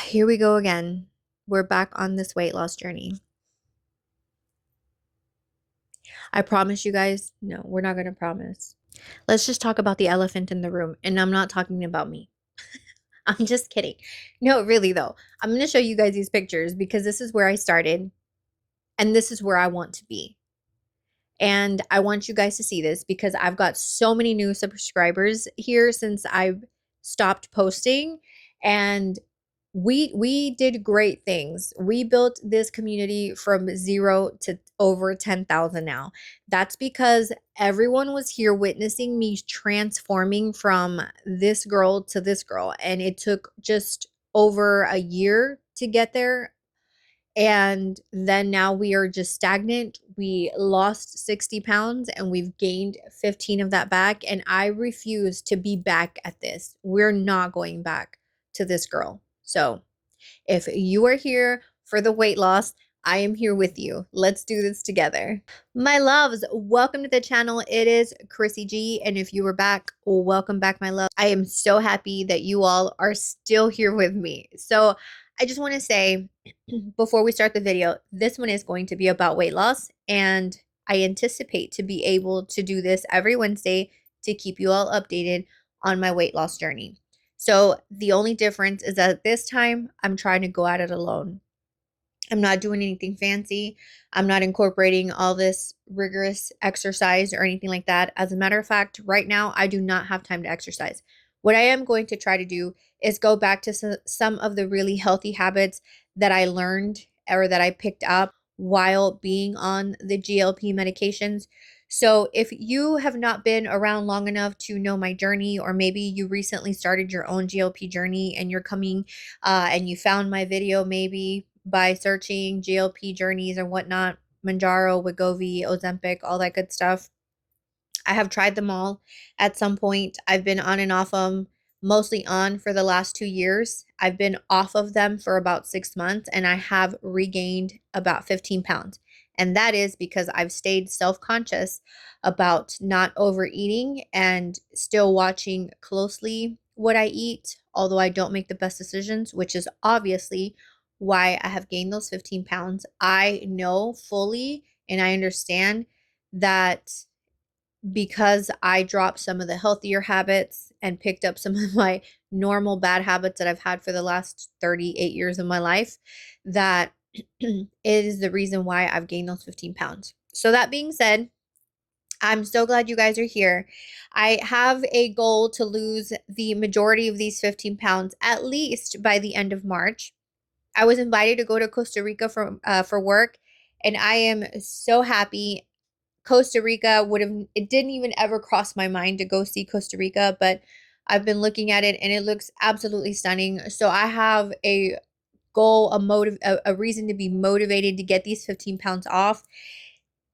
Here we go again. We're back on this weight loss journey. I promise you guys, no, we're not going to promise. Let's just talk about the elephant in the room. And I'm not talking about me. I'm just kidding. No, really, though. I'm going to show you guys these pictures because this is where I started and this is where I want to be. And I want you guys to see this because I've got so many new subscribers here since I've stopped posting, and we did great things. We built this community from 0 to over 10,000 now. That's because everyone was here witnessing me transforming from this girl to this girl, and it took just over a year to get there. And then now we are just stagnant. We lost 60 pounds and we've gained 15 of that back. And I refuse to be back at this. We're not going back to this girl. So if you are here for the weight loss, I am here with you. Let's do this together. My loves, welcome to the channel. It is Chrissy G. And if you were back, welcome back, my love. I am so happy that you all are still here with me. So I just want to say before we start the video, this one is going to be about weight loss. And I anticipate to be able to do this every Wednesday to keep you all updated on my weight loss journey. So the only difference is that this time I'm trying to go at it alone. I'm not doing anything fancy. I'm not incorporating all this rigorous exercise or anything like that. As a matter of fact, right now, I do not have time to exercise. What I am going to try to do is go back to some of the really healthy habits that I learned or that I picked up while being on the GLP medications. So if you have not been around long enough to know my journey, or maybe you recently started your own GLP journey and you're coming and you found my video maybe by searching GLP journeys or whatnot, Manjaro, Wegovy, Ozempic, all that good stuff. I have tried them all at some point. I've been on and off them, mostly on for the last 2 years. I've been off of them for about 6 months and I have regained about 15 pounds. And that is because I've stayed self-conscious about not overeating and still watching closely what I eat, although I don't make the best decisions, which is obviously why I have gained those 15 pounds. I know fully and I understand that because I dropped some of the healthier habits and picked up some of my normal bad habits that I've had for the last 38 years of my life, that it is the reason why I've gained those 15 pounds. So that being said, I'm so glad you guys are here. I have a goal to lose the majority of these 15 pounds at least by the end of March. I was invited to go to Costa Rica for work, and I am so happy. Costa Rica it didn't even ever cross my mind to go see Costa Rica, but I've been looking at it and it looks absolutely stunning. So I have a goal, a reason to be motivated to get these 15 pounds off.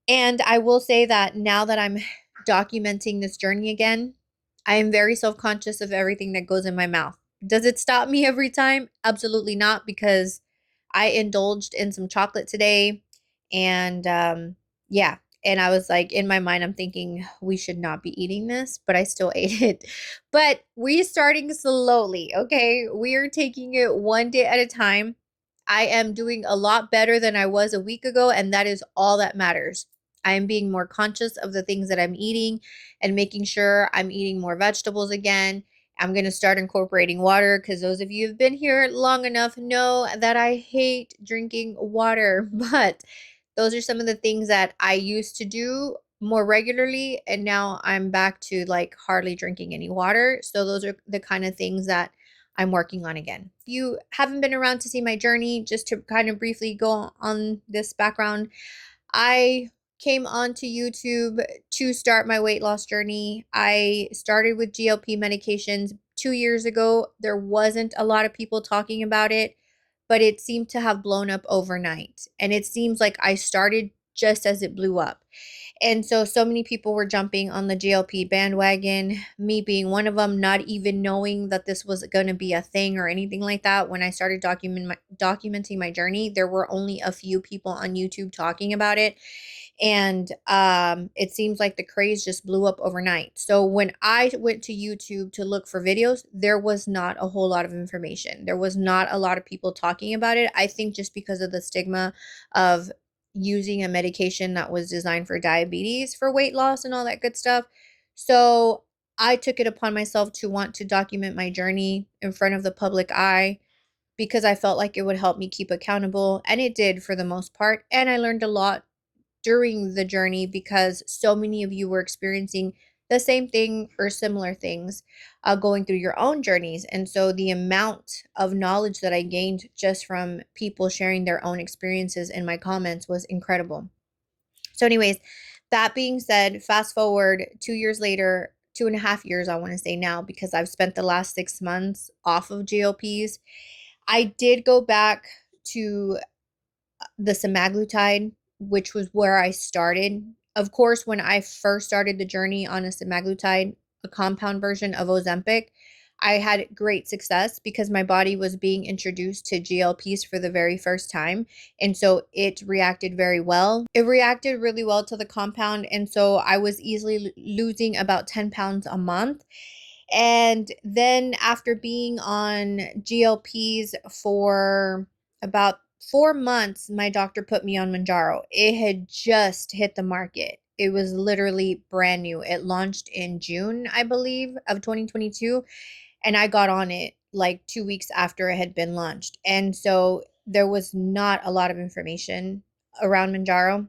And I will say that now that I'm documenting this journey again, I am very self-conscious of everything that goes in my mouth. Does it stop me every time? Absolutely not, because I indulged in some chocolate today, and yeah. And I was like, in my mind, I'm thinking we should not be eating this, but I still ate it. But we're starting slowly, okay? We are taking it one day at a time. I am doing a lot better than I was a week ago, and that is all that matters. I am being more conscious of the things that I'm eating and making sure I'm eating more vegetables again. I'm going to start incorporating water because those of you who've been here long enough know that I hate drinking water. But those are some of the things that I used to do more regularly, and now I'm back to like hardly drinking any water. So those are the kind of things that I'm working on again. If you haven't been around to see my journey, just to kind of briefly go on this background, I came onto YouTube to start my weight loss journey. I started with GLP medications 2 years ago. There wasn't a lot of people talking about it, but it seemed to have blown up overnight. And it seems like I started just as it blew up. And so many people were jumping on the GLP bandwagon, me being one of them, not even knowing that this was going to be a thing or anything like that. When I started documenting my journey, there were only a few people on YouTube talking about it. And it seems like the craze just blew up overnight. So when I went to YouTube to look for videos, there was not a whole lot of information. There was not a lot of people talking about it. I think just because of the stigma of using a medication that was designed for diabetes for weight loss and all that good stuff. So I took it upon myself to want to document my journey in front of the public eye because I felt like it would help me keep accountable, and it did for the most part. And I learned a lot during the journey because so many of you were experiencing the same thing or similar things, going through your own journeys. And so the amount of knowledge that I gained just from people sharing their own experiences in my comments was incredible. So, anyways, that being said, fast forward 2 years later, 2.5 years, I want to say now, because I've spent the last 6 months off of GLPs. I did go back to the semaglutide, which was where I started. Of course, when I first started the journey on a semaglutide, a compound version of Ozempic, I had great success because my body was being introduced to GLPs for the very first time. And so it reacted very well. It reacted really well to the compound. And so I was easily losing about 10 pounds a month. And then after being on GLPs for about 4 months, my doctor put me on Manjaro. It had just hit the market. It was literally brand new. It launched in June, I believe, of 2022. And I got on it like 2 weeks after it had been launched. And so there was not a lot of information around Manjaro.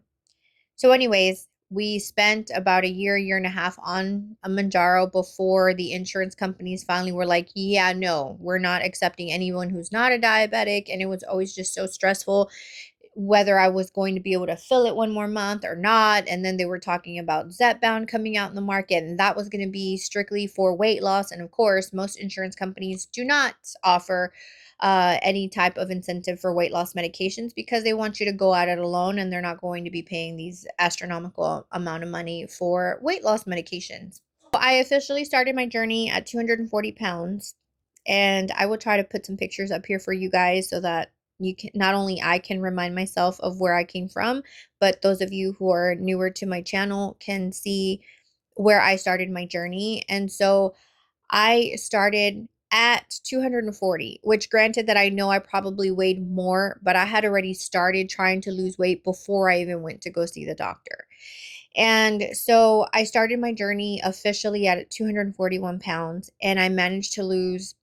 So, anyways, we spent about a year and a half on a Manjaro before the insurance companies finally were like, yeah, no, we're not accepting anyone who's not a diabetic. And it was always just so stressful whether I was going to be able to fill it one more month or not. And then they were talking about Zepbound coming out in the market, and that was going to be strictly for weight loss. And of course, most insurance companies do not offer any type of incentive for weight loss medications because they want you to go at it alone, and they're not going to be paying these astronomical amount of money for weight loss medications. I officially started my journey at 240 pounds, and I will try to put some pictures up here for you guys so that you can, not only I can remind myself of where I came from, but those of you who are newer to my channel can see where I started my journey. And so I started at 240, which granted that I know I probably weighed more, but I had already started trying to lose weight before I even went to go see the doctor. And so I started my journey officially at 241 pounds, and I managed to lose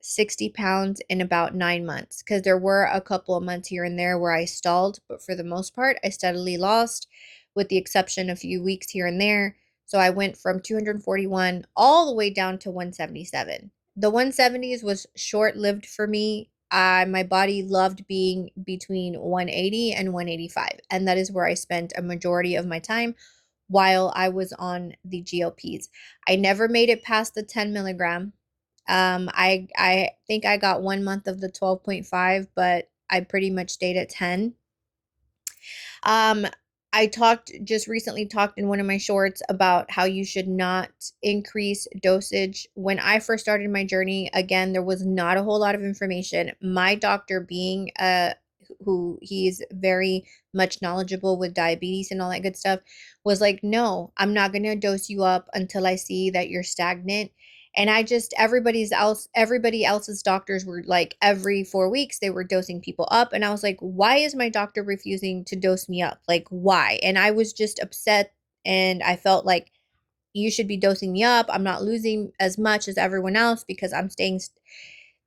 60 pounds in about 9 months because there were a couple of months here and there where I stalled, but for the most part, I steadily lost, with the exception of a few weeks here and there. So I went from 241 all the way down to 177. The 170s was short lived for me. My body loved being between 180 and 185, and that is where I spent a majority of my time while I was on the GLPs. I never made it past the 10 milligram. I think I got 1 month of the 12.5, but I pretty much stayed at 10. Um, I just recently talked in one of my shorts about how you should not increase dosage. When I first started my journey, again, there was not a whole lot of information. My doctor, being who he's very much knowledgeable with diabetes and all that good stuff, was like, no, I'm not going to dose you up until I see that you're stagnant. And I just, everybody else's doctors were like, every 4 weeks they were dosing people up, and I was like, why is my doctor refusing to dose me up? Like, why? And I was just upset, and I felt like, you should be dosing me up. I'm not losing as much as everyone else because I'm staying.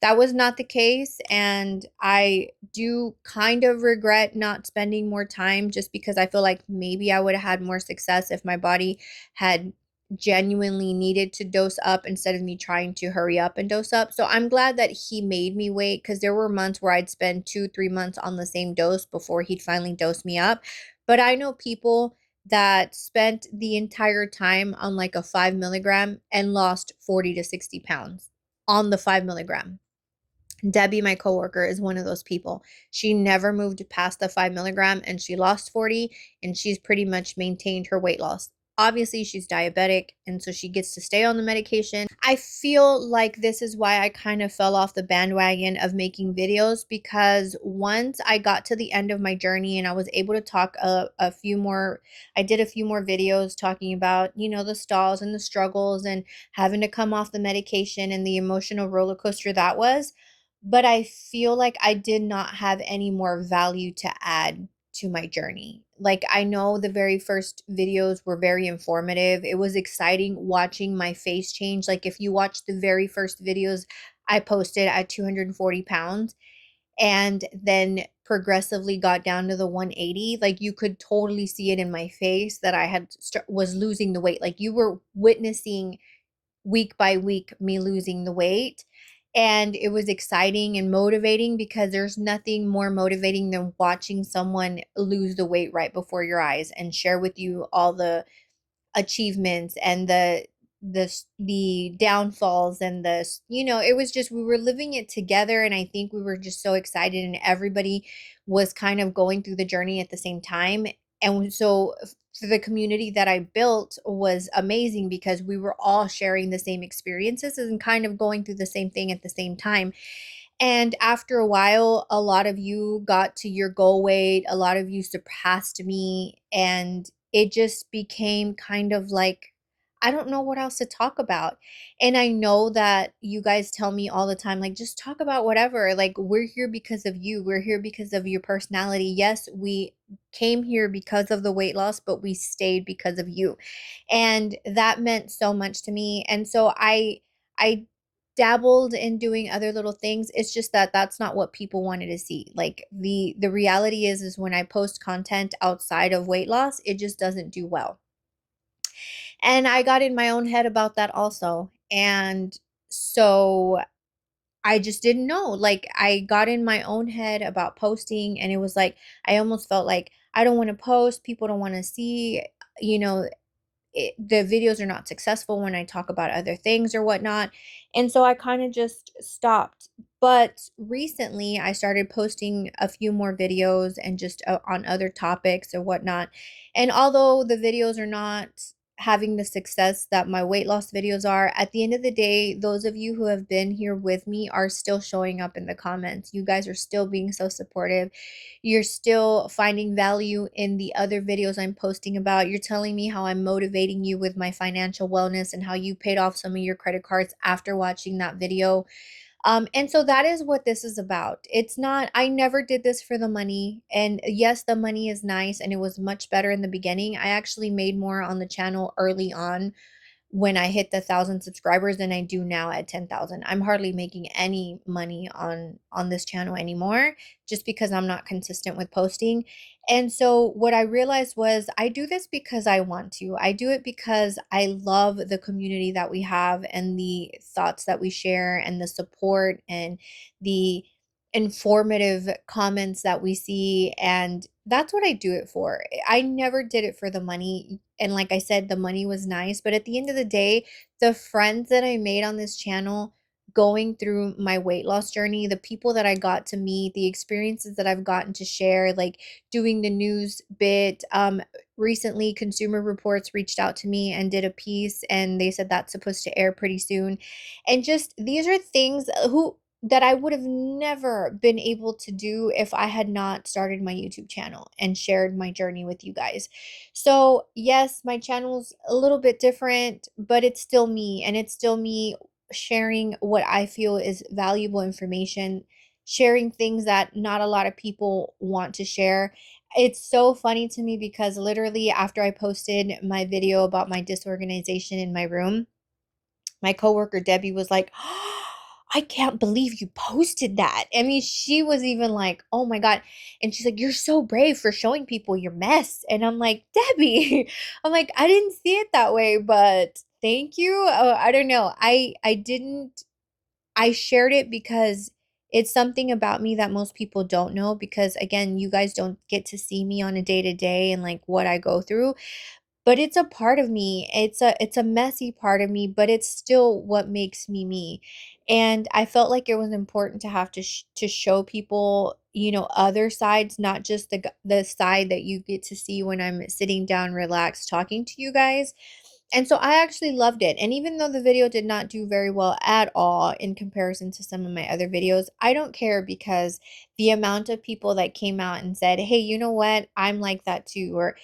That was not the case, and I do kind of regret not spending more time, just because I feel like maybe I would have had more success if my body had genuinely needed to dose up instead of me trying to hurry up and dose up. So I'm glad that he made me wait, because there were months where I'd spend 2-3 months on the same dose before he'd finally dose me up. But I know people that spent the entire time on like a 5 milligram and lost 40 to 60 pounds on the 5 milligram. Debbie, my coworker, is one of those people. She never moved past the 5 milligram, and she lost 40, and she's pretty much maintained her weight loss obviously she's diabetic, and so she gets to stay on the medication. I feel like this is why I kind of fell off the bandwagon of making videos, because once I got to the end of my journey and I was able to talk a few more, I did a few more videos talking about, the stalls and the struggles and having to come off the medication and the emotional roller coaster that was. But I feel like I did not have any more value to add to my journey. Like, I know the very first videos were very informative. It was exciting watching my face change. Like, if you watch the very first videos I posted at 240 pounds and then progressively got down to the 180, like, you could totally see it in my face that I was losing the weight. Like, you were witnessing week by week me losing the weight. And it was exciting and motivating, because there's nothing more motivating than watching someone lose the weight right before your eyes and share with you all the achievements and the downfalls and it was just, we were living it together, and I think we were just so excited, and everybody was kind of going through the journey at the same time. And so for the community that I built was amazing, because we were all sharing the same experiences and kind of going through the same thing at the same time. And after a while, a lot of you got to your goal weight, a lot of you surpassed me, and it just became kind of like, I don't know what else to talk about. And I know that you guys tell me all the time, like, just talk about whatever. Like, we're here because of you. We're here because of your personality. Yes, we came here because of the weight loss, but we stayed because of you. And that meant so much to me. And so I dabbled in doing other little things. It's just that that's not what people wanted to see. Like, the reality is when I post content outside of weight loss, it just doesn't do well. And I got in my own head about that also. And so I just didn't know. Like, I got in my own head about posting, and it was like I almost felt like I don't want to post, people don't want to see, you know, the videos are not successful when I talk about other things or whatnot. And so I kind of just stopped. But recently I started posting a few more videos and just on other topics or whatnot. And although the videos are not having the success that my weight loss videos are, at the end of the day, those of you who have been here with me are still showing up in the comments. You guys are still being so supportive. You're still finding value in the other videos I'm posting about. You're telling me how I'm motivating you with my financial wellness and how you paid off some of your credit cards after watching that video. And so that is what this is about. It's not, I never did this for the money. And yes, the money is nice and it was much better in the beginning. I actually made more on the channel early on when I hit the 1,000 subscribers than I do now at 10,000. I'm hardly making any money on this channel anymore, just because I'm not consistent with posting. And so what I realized was I do this because I want to. I do it because I love the community that we have and the thoughts that we share and the support and the informative comments that we see, and that's what I do it for. I never did it for the money, and like I said, the money was nice, but at the end of the day, the friends that I made on this channel going through my weight loss journey, the people that I got to meet, the experiences that I've gotten to share, like doing the news bit. Recently Consumer Reports reached out to me and did a piece, and they said that's supposed to air pretty soon. And just these are things who that I would have never been able to do if I had not started my YouTube channel and shared my journey with you guys. So, yes, my channel's a little bit different, but it's still me, and it's still me sharing what I feel is valuable information, sharing things that not a lot of people want to share. It's so funny to me because literally after I posted my video about my disorganization in my room, my coworker Debbie was like, I can't believe you posted that. I mean, she was even like, oh my God. And she's like, you're so brave for showing people your mess. And I'm like, Debbie, I'm like, I didn't see it that way, but thank you. I don't know. I didn't, I shared it because it's something about me that most people don't know, because again, you guys don't get to see me on a day to day and like what I go through. but it's a part of me. It's a messy part of me, but it's still what makes me me. And I felt like it was important to have to show people, other sides, not just the side that you get to see when I'm sitting down relaxed talking to you guys. And so I actually loved it. And even though the video did not do very well at all in comparison to some of my other videos, I don't care, because the amount of people that came out and said, "Hey, you know what? I'm like that too," or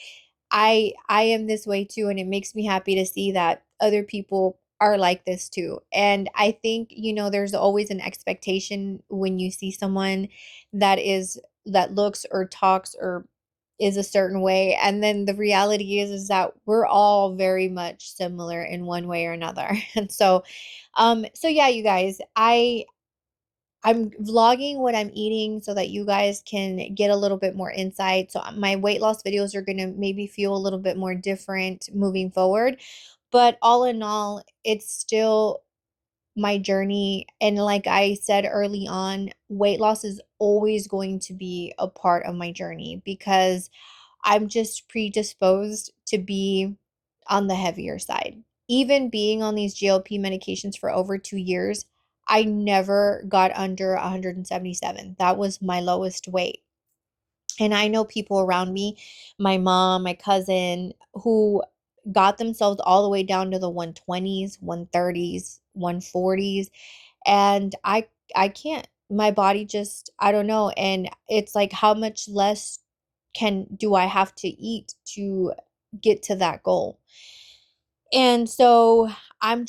I am this way too, and it makes me happy to see that other people are like this too. And I think, there's always an expectation when you see someone that looks or talks or is a certain way, and then the reality is that we're all very much similar in one way or another. And so yeah, you guys, I'm vlogging what I'm eating so that you guys can get a little bit more insight. So my weight loss videos are going to maybe feel a little bit more different moving forward. But all in all, it's still my journey. And like I said early on, weight loss is always going to be a part of my journey, because I'm just predisposed to be on the heavier side. Even being on these GLP medications for over 2 years, I never got under 177. That was my lowest weight. And I know people around me, my mom, my cousin, who got themselves all the way down to the 120s, 130s, 140s, and I can't. My body just, I don't know. And it's like, how much less can do I have to eat to get to that goal? And so I've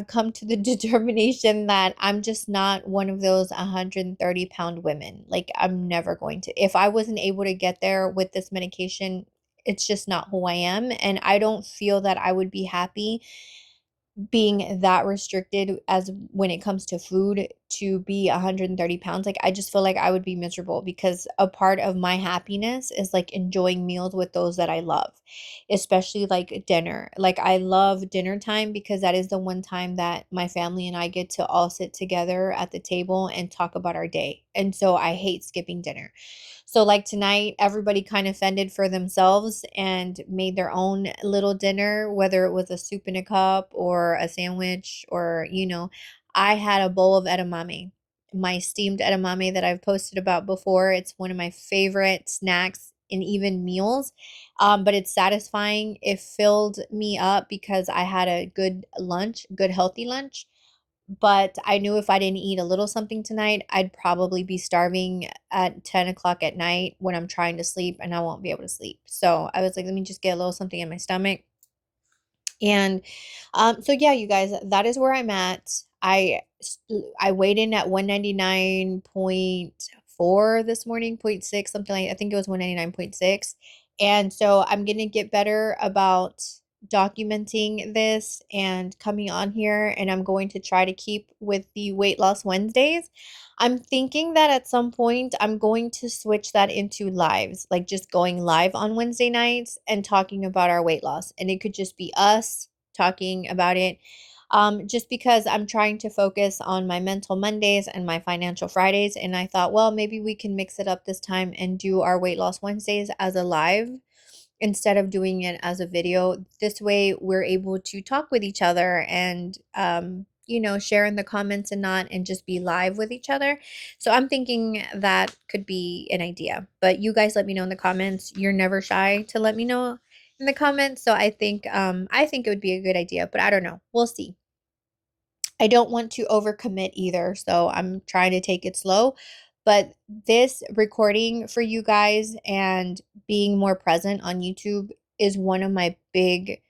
come to the determination that I'm just not one of those 130-pound women. Like, I'm never going to. If I wasn't able to get there with this medication, it's just not who I am. And I don't feel that I would be happy being that restricted as when it comes to food, to be 130 pounds. Like, I just feel like I would be miserable, because a part of my happiness is like enjoying meals with those that I love, especially like dinner. Like, I love dinner time, because that is the one time that my family and I get to all sit together at the table and talk about our day. And so I hate skipping dinner. So, like tonight, everybody kind of fended for themselves and made their own little dinner, whether it was a soup in a cup or a sandwich, or, I had a bowl of edamame, my steamed edamame that I've posted about before. It's one of my favorite snacks and even meals. But it's satisfying. It filled me up because I had a good lunch, good healthy lunch. But I knew if I didn't eat a little something tonight, I'd probably be starving at 10 o'clock at night when I'm trying to sleep, and I won't be able to sleep. So I was like, let me just get a little something in my stomach. And so yeah, you guys, that is where I'm at. I weighed in at 199.4 this morning, point 0.6, something like, I think it was 199.6. And so I'm gonna get better about documenting this and coming on here, and I'm going to try to keep with the weight loss Wednesdays. I'm thinking that at some point I'm going to switch that into lives, like just going live on Wednesday nights and talking about our weight loss. And it could just be us talking about it. Just because I'm trying to focus on my mental Mondays and my financial Fridays. And I thought, well, maybe we can mix it up this time and do our weight loss Wednesdays as a live instead of doing it as a video. This way we're able to talk with each other and share in the comments and not, and just be live with each other. So I'm thinking that could be an idea. But you guys let me know in the comments. You're never shy to let me know in the comments. So I think it would be a good idea, but I don't know. We'll see. I don't want to overcommit either, so I'm trying to take it slow. But this recording for you guys and being more present on YouTube is one of my big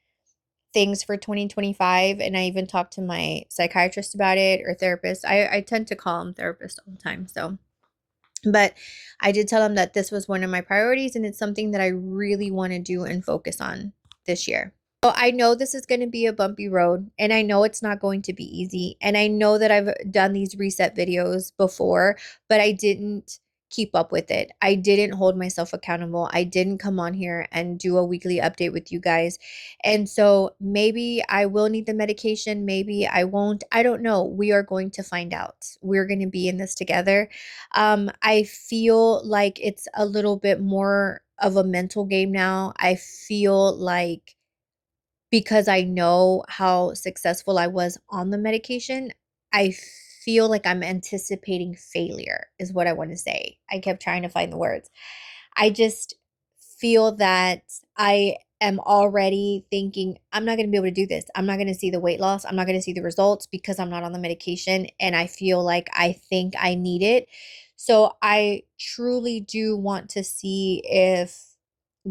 things for 2025. And I even talked to my psychiatrist about it, or therapist. I tend to call him therapist all the time. So, but I did tell him that this was one of my priorities, and it's something that I really want to do and focus on this year. So I know this is going to be a bumpy road, and I know it's not going to be easy. And I know that I've done these reset videos before, but I didn't keep up with it. I didn't hold myself accountable. I didn't come on here and do a weekly update with you guys. And so maybe I will need the medication. Maybe I won't. I don't know. We are going to find out. We're going to be in this together. I feel like it's a little bit more of a mental game now. I feel like because I know how successful I was on the medication, I feel like I'm anticipating failure, is what I want to say. I kept trying to find the words. I just feel that I am already thinking, I'm not going to be able to do this. I'm not going to see the weight loss. I'm not going to see the results because I'm not on the medication. And I feel like I think I need it. So I truly do want to see if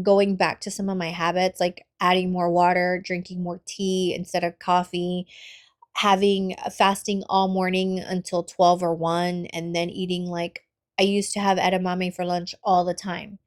going back to some of my habits, like adding more water, drinking more tea instead of coffee, having fasting all morning until 12 or 1, and then eating like I used to have edamame for lunch all the time.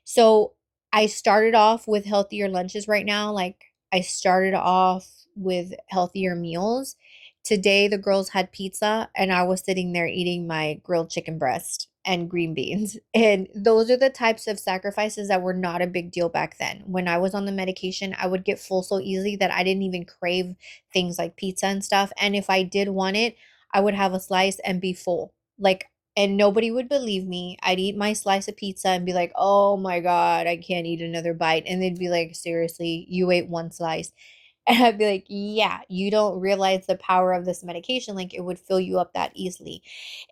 So I started off with healthier lunches right now. Like I started off with healthier meals. Today, the girls had pizza, and I was sitting there eating my grilled chicken breast and green beans. And those are the types of sacrifices that were not a big deal back then. When I was on the medication, I would get full so easily that I didn't even crave things like pizza and stuff. And if I did want it, I would have a slice and be full. Like, and nobody would believe me. I'd eat my slice of pizza and be like, "Oh my God, I can't eat another bite." And they'd be like, "Seriously, you ate one slice?" And I'd be like, "Yeah, you don't realize the power of this medication. Like, it would fill you up that easily."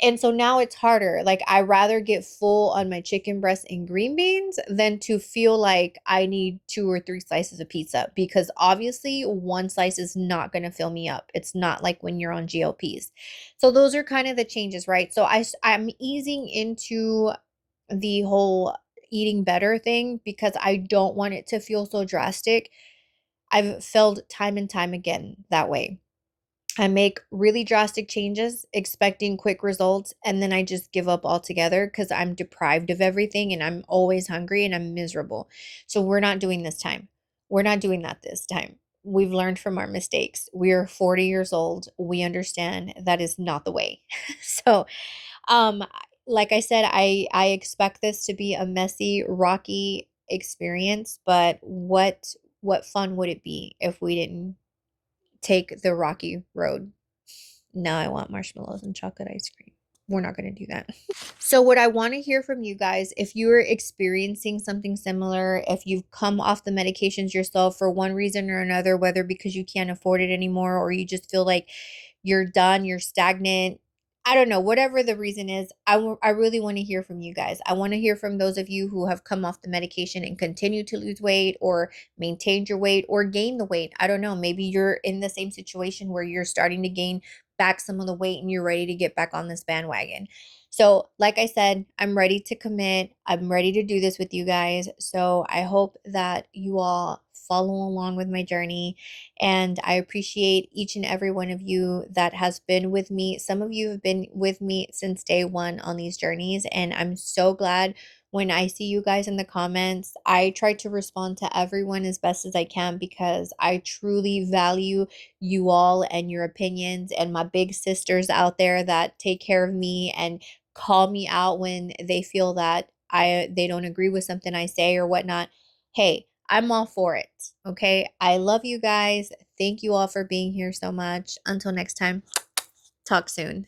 And so now it's harder. Like, I rather get full on my chicken breast and green beans than to feel like I need 2 or 3 slices of pizza, because obviously one slice is not going to fill me up. It's not like when you're on GLPs. So those are kind of the changes, right? So I'm easing into the whole eating better thing because I don't want it to feel so drastic. I've failed time and time again that way. I make really drastic changes, expecting quick results, and then I just give up altogether because I'm deprived of everything and I'm always hungry and I'm miserable. So we're not doing this time. We're not doing that this time. We've learned from our mistakes. We're 40 years old. We understand that is not the way. So, um, like I said, I expect this to be a messy, rocky experience, but what fun would it be if we didn't take the rocky road? Now I want marshmallows and chocolate ice cream. We're not going to do that. So, what I want to hear from you guys, if you're experiencing something similar, if you've come off the medications yourself for one reason or another, whether because you can't afford it anymore or you just feel like you're done, you're stagnant, I don't know, whatever the reason is, I really want to hear from you guys. I want to hear from those of you who have come off the medication and continue to lose weight or maintained your weight or gain the weight. I don't know. Maybe you're in the same situation where you're starting to gain back some of the weight and you're ready to get back on this bandwagon. So, like I said, I'm ready to commit. I'm ready to do this with you guys. So, I hope that you all follow along with my journey. And I appreciate each and every one of you that has been with me. Some of you have been with me since day one on these journeys. And I'm so glad when I see you guys in the comments. I try to respond to everyone as best as I can because I truly value you all and your opinions, and my big sisters out there that take care of me and call me out when they feel that they don't agree with something I say or whatnot. Hey, I'm all for it. Okay. I love you guys. Thank you all for being here so much. Until next time, talk soon.